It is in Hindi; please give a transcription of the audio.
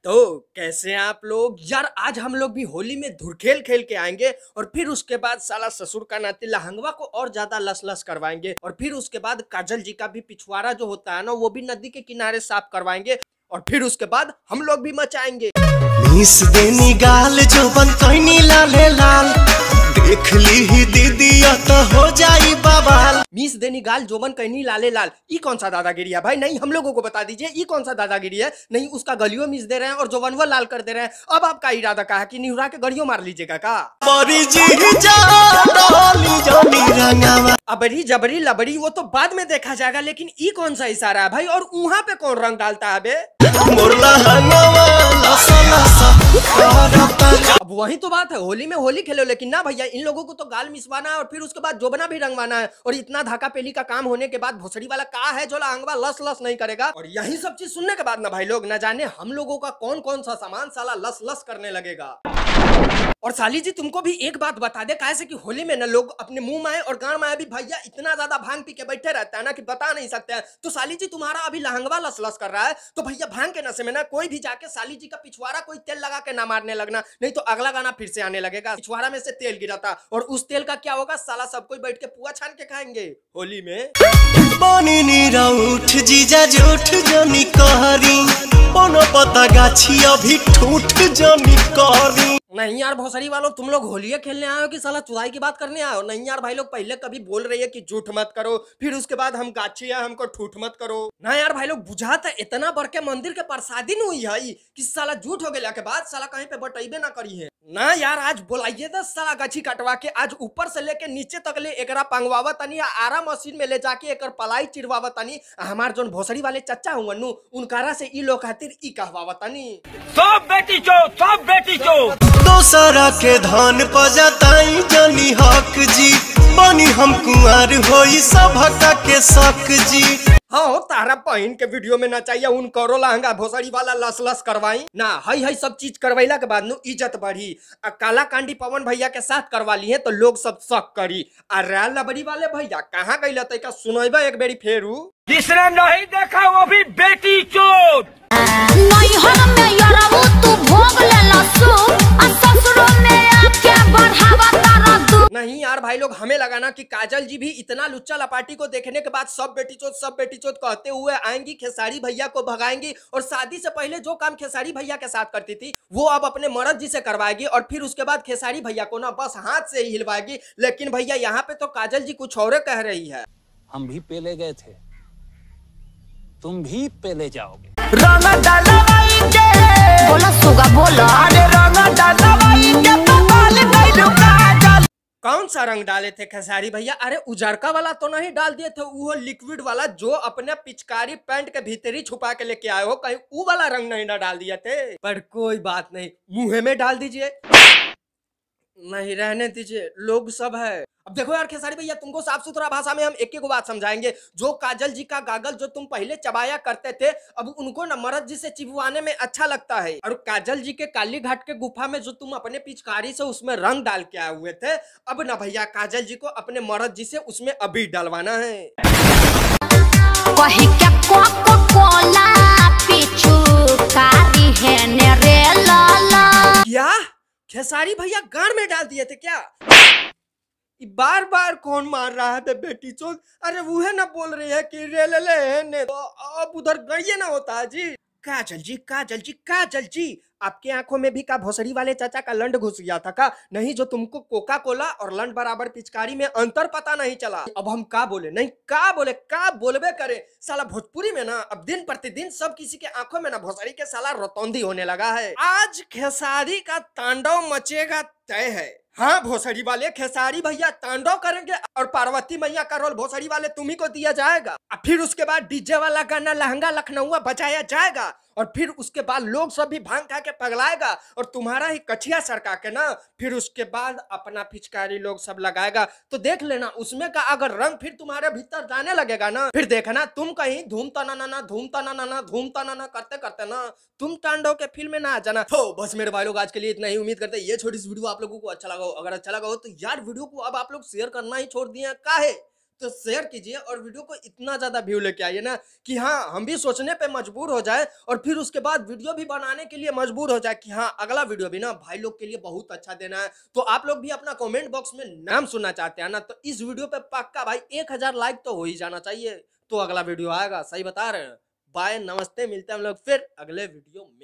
तो कैसे हैं आप लोग यार। आज हम लोग भी होली में धुरखेल खेल के आएंगे और फिर उसके बाद साला ससुर का नाती लहंगवा को और ज्यादा लस लस करवाएंगे और फिर उसके बाद काजल जी का भी पिछवाड़ा जो होता है ना वो भी नदी के किनारे साफ करवाएंगे और फिर उसके बाद हम लोग भी मचाएंगे। मिस देनी गाल जो बन कहनी लाले लाल देख ली ही दीदी तो हो जाई बवाल। मिस देनी गाल जोबन कहनी लाले लाल, ये कौन सा दादागिरी है भाई? नहीं, हम लोगों को बता दीजिए ये कौन सा दादागिरी है। नहीं, उसका गलियों मिस दे रहे हैं और जोबनवा लाल कर दे रहे हैं। अब आपका इरादा का है कि निहुरा के गलियों मार लीजिएगा का? अबरी जबरी लबरी वो तो बाद में देखा जाएगा, लेकिन ये कौन सा इशारा है भाई? और वहाँ पे कौन रंग डालता है बे? अब वही तो बात है, होली में होली खेलो, लेकिन ना भैया इन लोगों को तो गाल मिसवाना है और फिर उसके बाद जोबना भी रंगवाना है। और इतना धाका पेली का काम होने के बाद भोसड़ी वाला का है जो लहंगवा लस लस नहीं करेगा। और यही सब चीज सुनने के बाद ना भाई लोग, न जाने हम लोगों का कौन कौन सा सामान साला लस लस करने लगेगा। और साली जी तुमको भी एक बात बता दे, कैसे कि होली में ना लोग अपने मुंह में और गांव में भी भैया इतना ज्यादा भांग पी के बैठे रहता है ना कि बता नहीं सकते हैं। तो साली जी तुम्हारा अभी लहंगवा लस लस कर रहा है तो भैया भांग के नशे में ना कोई भी जाके साली जी का पिछवाड़ा कोई तेल लगा के ना मारने लगना, नहीं तो अगला गाना फिर से आने लगेगा पिछवाड़ा में से तेल गिरा था और उस तेल का क्या होगा, साला सब कोई बैठ के पुआ छान के खाएंगे होली में। बनी नीरा उठ जीजा जोठ जनी कहरी बनो पता गाछी अभी ठूठ जनी कहरी। नहीं यार भोसड़ी वालों, तुम लोग होलिया खेलने आए हो कि साला चुराई की बात करने आए हो? नहीं यार भाई लोग, पहले कभी बोल रही है कि झूठ मत करो, फिर उसके बाद हम गाछी है हमको ठूठ मत करो। ना यार भाई लोग, बुझाता इतना बढ़ के मंदिर के प्रसादी नहीं हुई है कि साला झूठ हो गया के बाद साला कहीं पे बटैबे ना करी है। ना यार आज बोलाइए 10 साला गाछी कटवा के, आज ऊपर से लेके नीचे तक ले एकरा पंगवावा तनी, आरा मशीन में ले जाके एकर पलाई चिरवावा तनी। हमार जोन भोसड़ी वाले चच्चा हुआ नु उनकारा से ई लोग खातिर ई कहवावा तनी। सब बेटी चो दोसरा के धान पजताई जनी हक जी बनी हम कुंवर होई सभका के शक जी। हाँ तारा बहन के वीडियो में ना चाहिए उन करो लहंगा भोसड़ी वाला लस लस करवाई ना, हई सब चीज करवैला के बाद नु इज्जत बढ़ी। काला कांडी पवन भैया के साथ करवा ली है तो लोग सब शक करी। अरे लबड़ी वाले भैया कहाँ गई लते का सुनैबा एक बेरी फेरू। जिसने नहीं देखा वो भी बेटी चोट। नहीं यार भाई लोग, हमें लगा ना कि काजल जी भी इतना लुच्चा लपाटी को देखने के बाद सब बेटी चोट कहते हुए आएंगी, खेसारी भैया को भगाएंगी और शादी से पहले जो काम खेसारी भैया के साथ करती थी वो अब अपने मर्द जी से करवाएगी और फिर उसके बाद खेसारी भैया को ना बस हाथ से ही हिलवाएगी। लेकिन भैया यहाँ पे तो काजल जी कुछ और कह रही है। हम भी पेले गए थे, तुम भी पेले जाओगे। कौन सा रंग डाले थे खेसारी भैया? अरे उजरका वाला तो नहीं डाल दिए थे, वो लिक्विड वाला जो अपने पिचकारी पैंट के भीतर ही छुपा के लेके आए हो, कहीं वो वाला रंग नहीं ना डाल दिए थे। पर कोई बात नहीं, मुंह में डाल दीजिए, नहीं रहने दीजिए, लोग सब है। अब देखो यार खेसारी भैया, तुमको साफ सुथरा भाषा में हम एक एक बात समझाएंगे। जो काजल जी का गागल जो तुम पहले चबाया करते थे, अब उनको न मरद जी से चिपवाने में अच्छा लगता है। और काजल जी के काली घाट के गुफा में जो तुम अपने पिचकारी से उसमें रंग डाल के आए हुए थे, अब न भैया काजल जी को अपने मरद जी से उसमें अभी डलवाना है। क्या खेसारी भैया गाड़ में डाल दिए थे क्या? बार बार कौन मार रहा है बेटी चोद? अरे वो है ना बोल रही है कि रे ले ने, तो अब उधर गई ना होता है जी। काजल जी आपके आंखों में भी का भोसड़ी वाले चाचा का लंड घुस गया था का? नहीं, जो तुमको कोका कोला और लंड बराबर पिचकारी में अंतर पता नहीं चला। अब हम का बोले? नहीं का बोलबे करे। साला भोजपुरी में ना अब दिन प्रतिदिन सब किसी के आंखों में ना भोसड़ी के साला रोतौंधी होने लगा है। आज खेसारी का तांडव मचेगा तय है। हाँ भोसड़ी वाले, खेसारी भैया तांडव करेंगे और पार्वती मैया का रोल भोसड़ी वाले तुम्ही को दिया जाएगा। फिर उसके बाद डीजे वाला गाना लहंगा लखनऊआ बजाया जाएगा और फिर उसके बाद लोग सब भी भांग खा के पगलाएगा और तुम्हारा ही कछिया सरका के ना फिर उसके बाद अपना पिचकारी लोग सब लगाएगा। तो देख लेना उसमें का अगर रंग फिर तुम्हारे भीतर जाने लगेगा ना, फिर देखना तुम कहीं धूम तना करते करते ना तुम तांडव के फिल्म में ना आ जाना। तो बस मेरे भाई लोग आज के लिए इतना ही। उम्मीद करते हैं ये छोटी सी वीडियो आप लोगों को अच्छा लगा हो। अगर अच्छा लगा हो तो यार वीडियो को अब आप लोग शेयर करना ही छोड़ दिए काहे? तो शेयर कीजिए और वीडियो को इतना ज्यादा व्यू लेके आइए ना कि हाँ हम भी सोचने पे मजबूर हो जाए और फिर उसके बाद वीडियो भी बनाने के लिए मजबूर हो जाए कि हाँ अगला वीडियो भी ना भाई लोग के लिए बहुत अच्छा देना है। तो आप लोग भी अपना कमेंट बॉक्स में नाम सुनना चाहते हैं ना, तो इस वीडियो पे पक्का भाई 1000 लाइक तो हो ही जाना चाहिए, तो अगला वीडियो आएगा। सही बता रहे हैं। बाय, नमस्ते, मिलते हैं हम लोग फिर अगले वीडियो में।